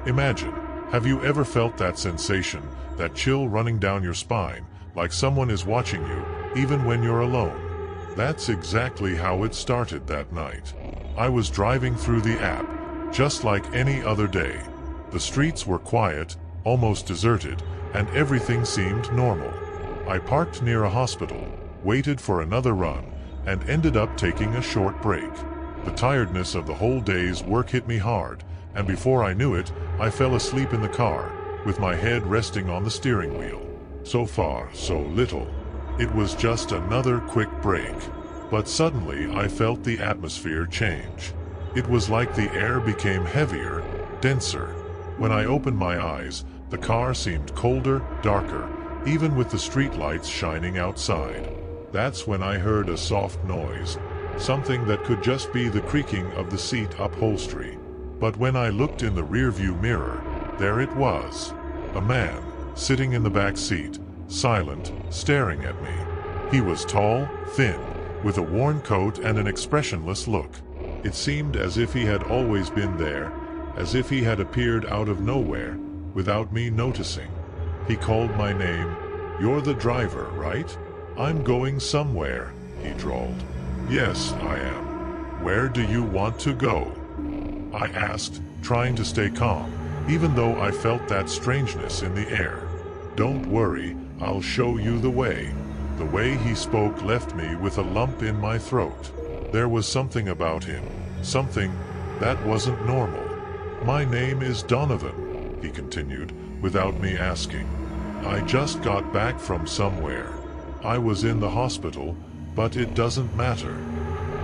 Imagine, have you ever felt that sensation, that chill running down your spine, like someone is watching you, even when you're alone? That's exactly how it started that night. I was driving through the app, just like any other day. The streets were quiet, almost deserted, and everything seemed normal. I parked near a hospital, waited for another run, and ended up taking a short break. The tiredness of the whole day's work hit me hard, and before I knew it, I fell asleep in the car, with my head resting on the steering wheel. So far, so little. It was just another quick break. But suddenly I felt the atmosphere change. It was like the air became heavier, denser. When I opened my eyes, the car seemed colder, darker, even with the streetlights shining outside. That's when I heard a soft noise, something that could just be the creaking of the seat upholstery. But when I looked in the rearview mirror, there it was. A man, sitting in the back seat, silent, staring at me. He was tall, thin, with a worn coat and an expressionless look. It seemed as if he had always been there, as if he had appeared out of nowhere, without me noticing. He called my name. "You're the driver, right?" "I'm going somewhere," he drawled. "Yes, I am. Where do you want to go?" I asked, trying to stay calm, even though I felt that strangeness in the air. "Don't worry, I'll show you the way." The way he spoke left me with a lump in my throat. There was something about him, something that wasn't normal. "My name is Donovan," he continued, without me asking. "I just got back from somewhere. I was in the hospital, but it doesn't matter."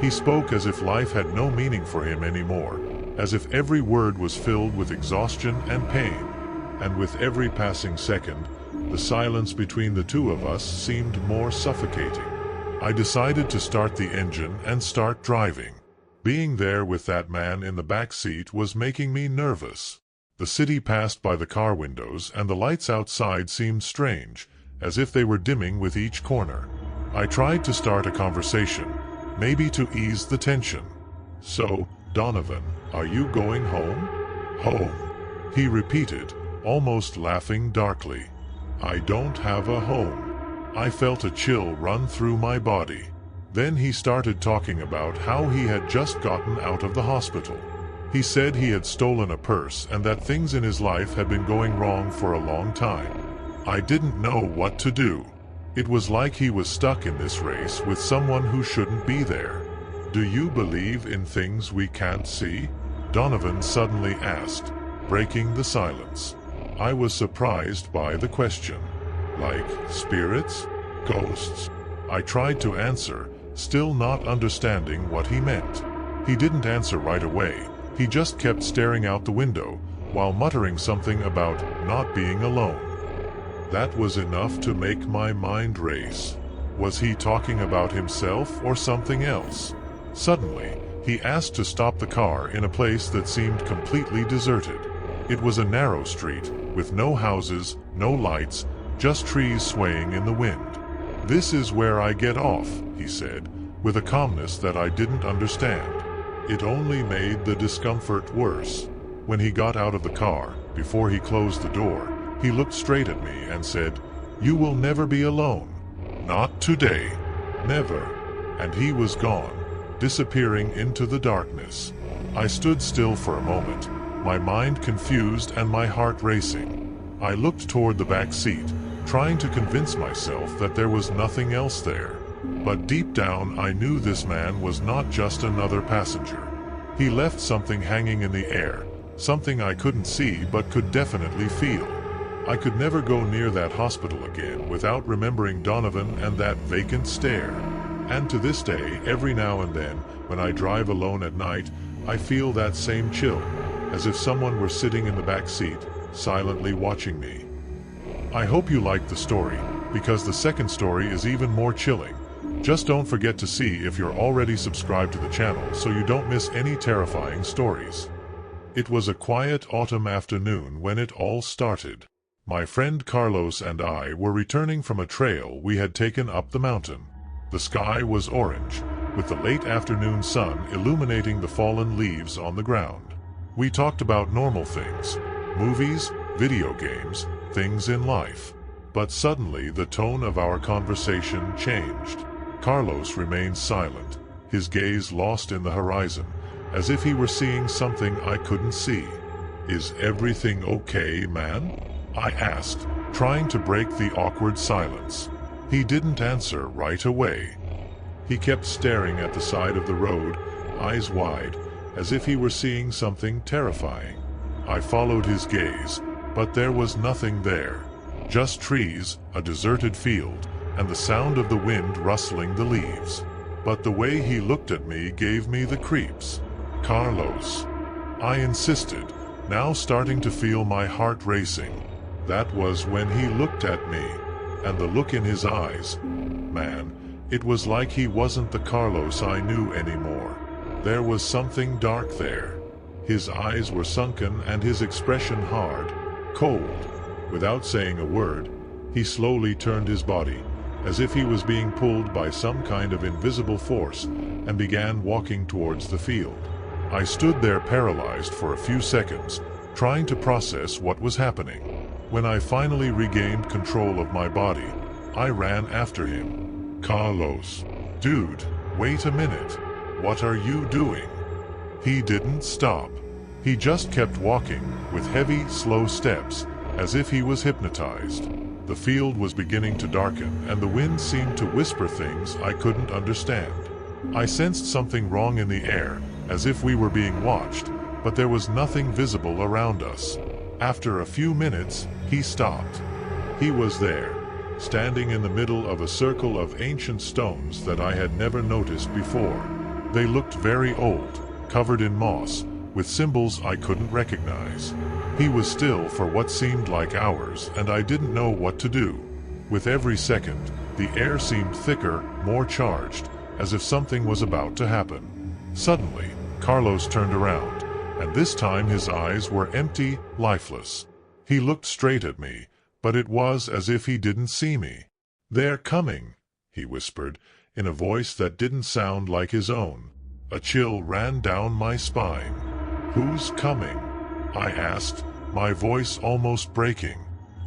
He spoke as if life had no meaning for him anymore, as if every word was filled with exhaustion and pain. And with every passing second, the silence between the two of us seemed more suffocating. I decided to start the engine and start driving. Being there with that man in the back seat was making me nervous. The city passed by the car windows, and the lights outside seemed strange, as if they were dimming with each corner. I tried to start a conversation, maybe to ease the tension. "So, Donovan, are you going home?" "Home," he repeated, almost laughing darkly. "I don't have a home." I felt a chill run through my body. Then he started talking about how he had just gotten out of the hospital. He said he had stolen a purse and that things in his life had been going wrong for a long time. I didn't know what to do. It was like he was stuck in this race with someone who shouldn't be there. "Do you believe in things we can't see?" Donovan suddenly asked, breaking the silence. I was surprised by the question. "Like spirits? Ghosts?" I tried to answer, still not understanding what he meant. He didn't answer right away. He just kept staring out the window, while muttering something about not being alone. That was enough to make my mind race. Was he talking about himself or something else? Suddenly, he asked to stop the car in a place that seemed completely deserted. It was a narrow street, with no houses, no lights, just trees swaying in the wind. "This is where I get off," he said, with a calmness that I didn't understand. It only made the discomfort worse. When he got out of the car, before he closed the door, he looked straight at me and said, "You will never be alone. Not today. Never." And he was gone, disappearing into the darkness. I stood still for a moment, my mind confused and my heart racing. I looked toward the back seat, trying to convince myself that there was nothing else there. But deep down I knew this man was not just another passenger. He left something hanging in the air, something I couldn't see but could definitely feel. I could never go near that hospital again without remembering Donovan and that vacant stare. And to this day, every now and then, when I drive alone at night, I feel that same chill, as if someone were sitting in the back seat, silently watching me. I hope you liked the story, because the second story is even more chilling. Just don't forget to see if you're already subscribed to the channel so you don't miss any terrifying stories. It was a quiet autumn afternoon when it all started. My friend Carlos and I were returning from a trail we had taken up the mountain. The sky was orange, with the late afternoon sun illuminating the fallen leaves on the ground. We talked about normal things, movies, video games, things in life. But suddenly the tone of our conversation changed. Carlos remained silent, his gaze lost in the horizon, as if he were seeing something I couldn't see. "Is everything okay, man?" I asked, trying to break the awkward silence. He didn't answer right away. He kept staring at the side of the road, eyes wide, as if he were seeing something terrifying. I followed his gaze, but there was nothing there. Just trees, a deserted field, and the sound of the wind rustling the leaves. But the way he looked at me gave me the creeps. "Carlos," I insisted, now starting to feel my heart racing. That was when he looked at me, and the look in his eyes, man, it was like he wasn't the Carlos I knew anymore. There was something dark there. His eyes were sunken and his expression hard, cold. Without saying a word, he slowly turned his body, as if he was being pulled by some kind of invisible force, and began walking towards the field. I stood there paralyzed for a few seconds, trying to process what was happening. When I finally regained control of my body, I ran after him. "Carlos, dude, wait a minute. What are you doing?" He didn't stop. He just kept walking, with heavy, slow steps, as if he was hypnotized. The field was beginning to darken, and the wind seemed to whisper things I couldn't understand. I sensed something wrong in the air, as if we were being watched, but there was nothing visible around us. After a few minutes, he stopped. He was there, standing in the middle of a circle of ancient stones that I had never noticed before. They looked very old, covered in moss, with symbols I couldn't recognize. He was still for what seemed like hours, and I didn't know what to do. With every second, the air seemed thicker, more charged, as if something was about to happen. Suddenly, Carlos turned around, and this time his eyes were empty, lifeless. He looked straight at me, but it was as if he didn't see me. "They're coming," he whispered, in a voice that didn't sound like his own. A chill ran down my spine. "Who's coming?" I asked, my voice almost breaking.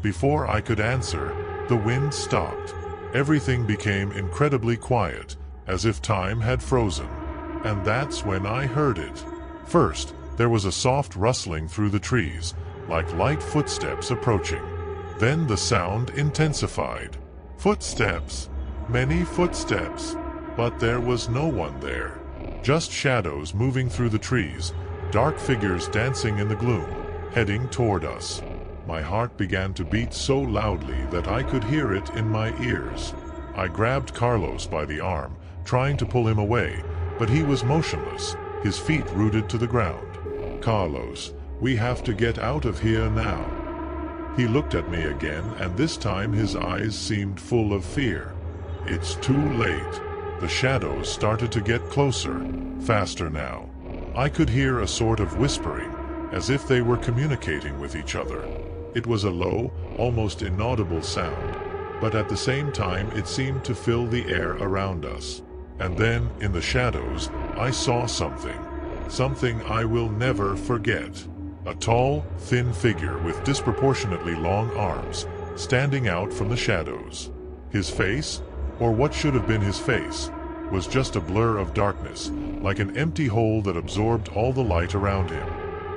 Before I could answer, the wind stopped. Everything became incredibly quiet, as if time had frozen. And that's when I heard it. First, there was a soft rustling through the trees, like light footsteps approaching. Then the sound intensified. Footsteps. Many footsteps. But there was no one there. Just shadows moving through the trees, dark figures dancing in the gloom, heading toward us. My heart began to beat so loudly that I could hear it in my ears. I grabbed Carlos by the arm, trying to pull him away, but he was motionless, his feet rooted to the ground. "Carlos, we have to get out of here now." He looked at me again, and this time his eyes seemed full of fear. "It's too late." The shadows started to get closer, faster now. I could hear a sort of whispering, as if they were communicating with each other. It was a low, almost inaudible sound, but at the same time it seemed to fill the air around us. And then, in the shadows, I saw something. Something I will never forget. A tall, thin figure with disproportionately long arms, standing out from the shadows. His face, or what should have been his face, was just a blur of darkness, like an empty hole that absorbed all the light around him.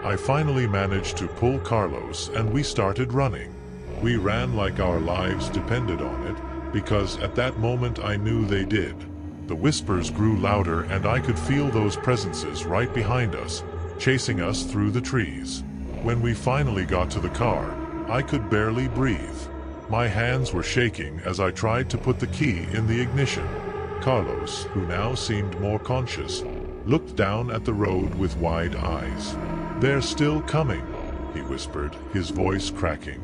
I finally managed to pull Carlos, and we started running. We ran like our lives depended on it, because at that moment I knew they did. The whispers grew louder, and I could feel those presences right behind us, chasing us through the trees. When we finally got to the car, I could barely breathe. My hands were shaking as I tried to put the key in the ignition. Carlos, who now seemed more conscious, looked down at the road with wide eyes. "They're still coming," he whispered, his voice cracking.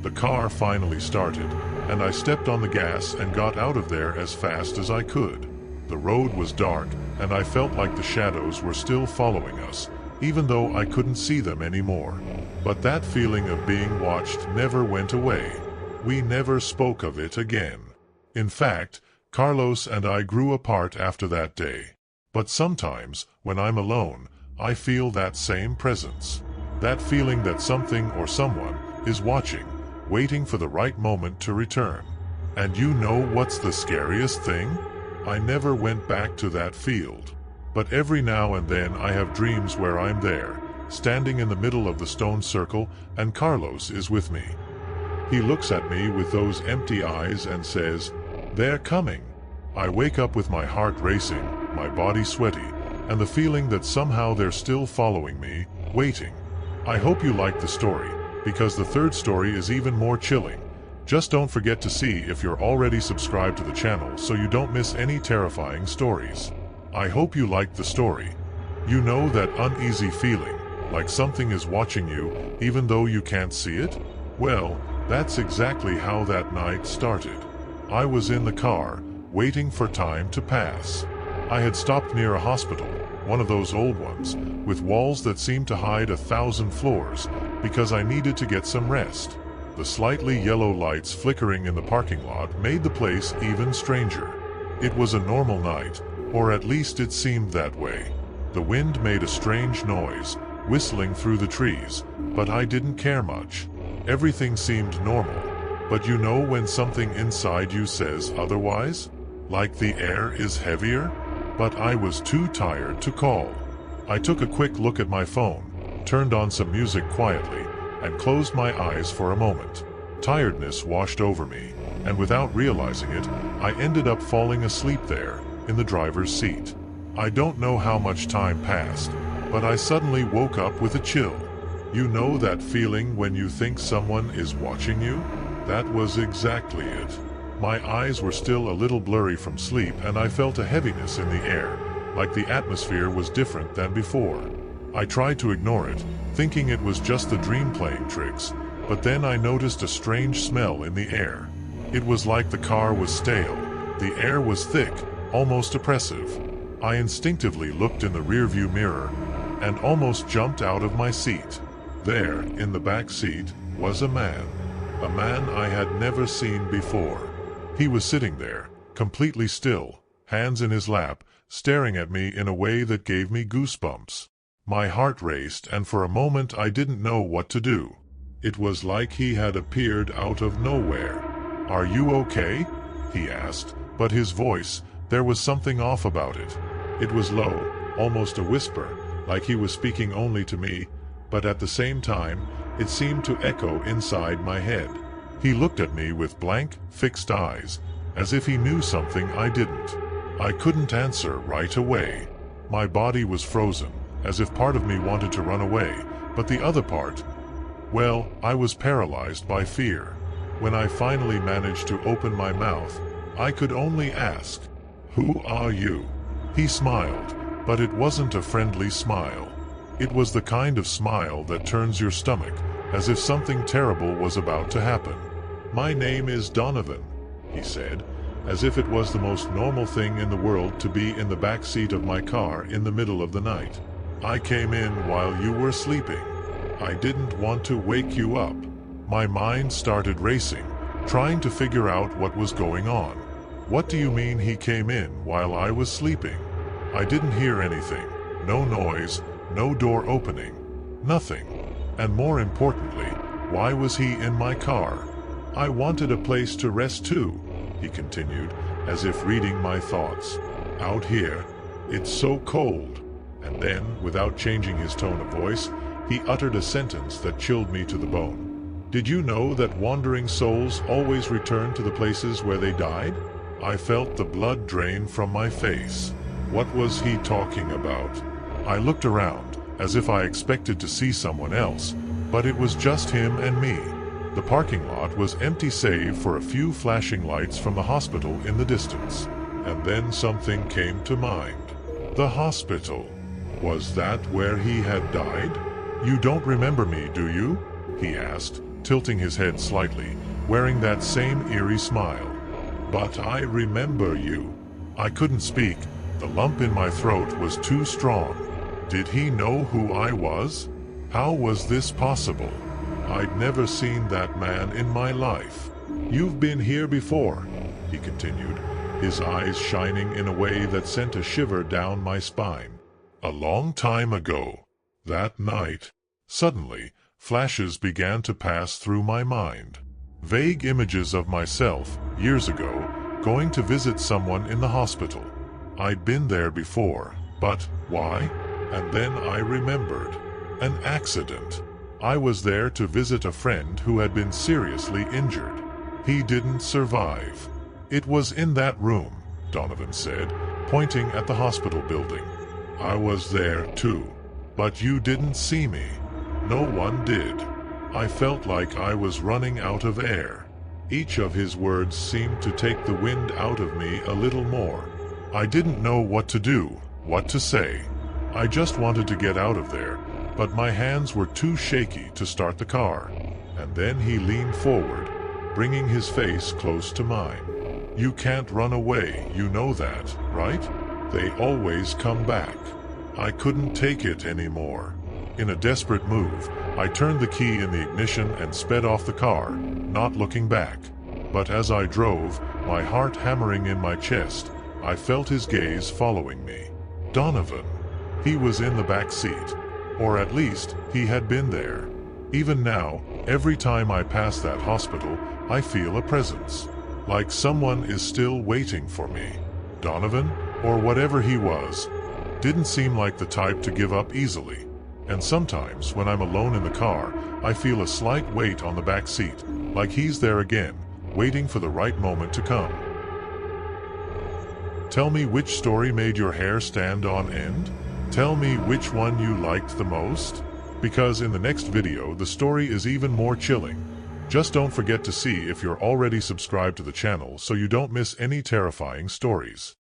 The car finally started, and I stepped on the gas and got out of there as fast as I could. The road was dark, and I felt like the shadows were still following us, even though I couldn't see them anymore. But that feeling of being watched never went away. We never spoke of it again. In fact, Carlos and I grew apart after that day. But sometimes, when I'm alone, I feel that same presence. That feeling that something or someone is watching, waiting for the right moment to return. And you know what's the scariest thing? I never went back to that field. But every now and then I have dreams where I'm there, standing in the middle of the stone circle, and Carlos is with me. He looks at me with those empty eyes and says, "They're coming." I wake up with my heart racing, my body sweaty, and the feeling that somehow they're still following me, waiting. I hope you liked the story, because the third story is even more chilling. Just don't forget to see if you're already subscribed to the channel so you don't miss any terrifying stories. I hope you liked the story. You know that uneasy feeling, like something is watching you even though you can't see it? Well, that's exactly how that night started. I was in the car, waiting for time to pass. I had stopped near a hospital, one of those old ones, with walls that seemed to hide 1,000 floors, because I needed to get some rest. The slightly yellow lights flickering in the parking lot made the place even stranger. It was a normal night, or at least it seemed that way. The wind made a strange noise, whistling through the trees, but I didn't care much. Everything seemed normal, but you know when something inside you says otherwise? Like the air is heavier? But I was too tired to call. I took a quick look at my phone, turned on some music quietly, and closed my eyes for a moment. Tiredness washed over me, and without realizing it, I ended up falling asleep there, in the driver's seat. I don't know how much time passed, but I suddenly woke up with a chill. You know that feeling when you think someone is watching you? That was exactly it. My eyes were still a little blurry from sleep, and I felt a heaviness in the air, like the atmosphere was different than before. I tried to ignore it, thinking it was just the dream playing tricks, but then I noticed a strange smell in the air. It was like the car was stale. The air was thick, almost oppressive. I instinctively looked in the rearview mirror, and almost jumped out of my seat. There, in the back seat, was a man I had never seen before. He was sitting there, completely still, hands in his lap, staring at me in a way that gave me goosebumps. My heart raced, and for a moment I didn't know what to do. It was like he had appeared out of nowhere. "Are you okay?" he asked, but his voice, there was something off about it. It was low, almost a whisper, like he was speaking only to me, but at the same time, it seemed to echo inside my head. He looked at me with blank, fixed eyes, as if he knew something I didn't. I couldn't answer right away. My body was frozen, as if part of me wanted to run away, but the other part, well, I was paralyzed by fear. When I finally managed to open my mouth, I could only ask, "Who are you?" He smiled, but it wasn't a friendly smile. It was the kind of smile that turns your stomach, as if something terrible was about to happen. "My name is Donovan," he said, as if it was the most normal thing in the world to be in the back seat of my car in the middle of the night. "I came in while you were sleeping. I didn't want to wake you up." My mind started racing, trying to figure out what was going on. "What do you mean he came in while I was sleeping?" I didn't hear anything. No noise, no door opening, nothing. And more importantly, why was he in my car? "I wanted a place to rest too," he continued, as if reading my thoughts. "Out here, it's so cold." And then, without changing his tone of voice, he uttered a sentence that chilled me to the bone. "Did you know that wandering souls always return to the places where they died?" I felt the blood drain from my face. What was he talking about? I looked around, as if I expected to see someone else, but it was just him and me. The parking lot was empty save for a few flashing lights from the hospital in the distance. And then something came to mind. The hospital. Was that where he had died? "You don't remember me, do you?" he asked, tilting his head slightly, wearing that same eerie smile. "But I remember you." I couldn't speak. The lump in my throat was too strong. Did he know who I was? How was this possible? I'd never seen that man in my life. "You've been here before," he continued, his eyes shining in a way that sent a shiver down my spine. "A long time ago. That night. Suddenly, flashes began to pass through my mind. Vague images of myself, years ago, going to visit someone in the hospital. I'd been there before, but why? And then I remembered. An accident. I was there to visit a friend who had been seriously injured. He didn't survive. It was in that room, Donovan said, pointing at the hospital building. I was there too. But you didn't see me. No one did. I felt like I was running out of air. Each of his words seemed to take the wind out of me a little more. I didn't know what to do, what to say. I just wanted to get out of there, but my hands were too shaky to start the car. And then he leaned forward, bringing his face close to mine. You can't run away, you know that, right? They always come back. I couldn't take it anymore. In a desperate move, I turned the key in the ignition and sped off the car, not looking back. But as I drove, my heart hammering in my chest, I felt his gaze following me. Donovan. He was in the back seat. Or at least, he had been there. Even now, every time I pass that hospital, I feel a presence. Like someone is still waiting for me. Donovan, or whatever he was, didn't seem like the type to give up easily. And sometimes, when I'm alone in the car, I feel a slight weight on the back seat, like he's there again, waiting for the right moment to come. Tell me which story made your hair stand on end? Tell me which one you liked the most? Because in the next video, the story is even more chilling. Just don't forget to see if you're already subscribed to the channel so you don't miss any terrifying stories.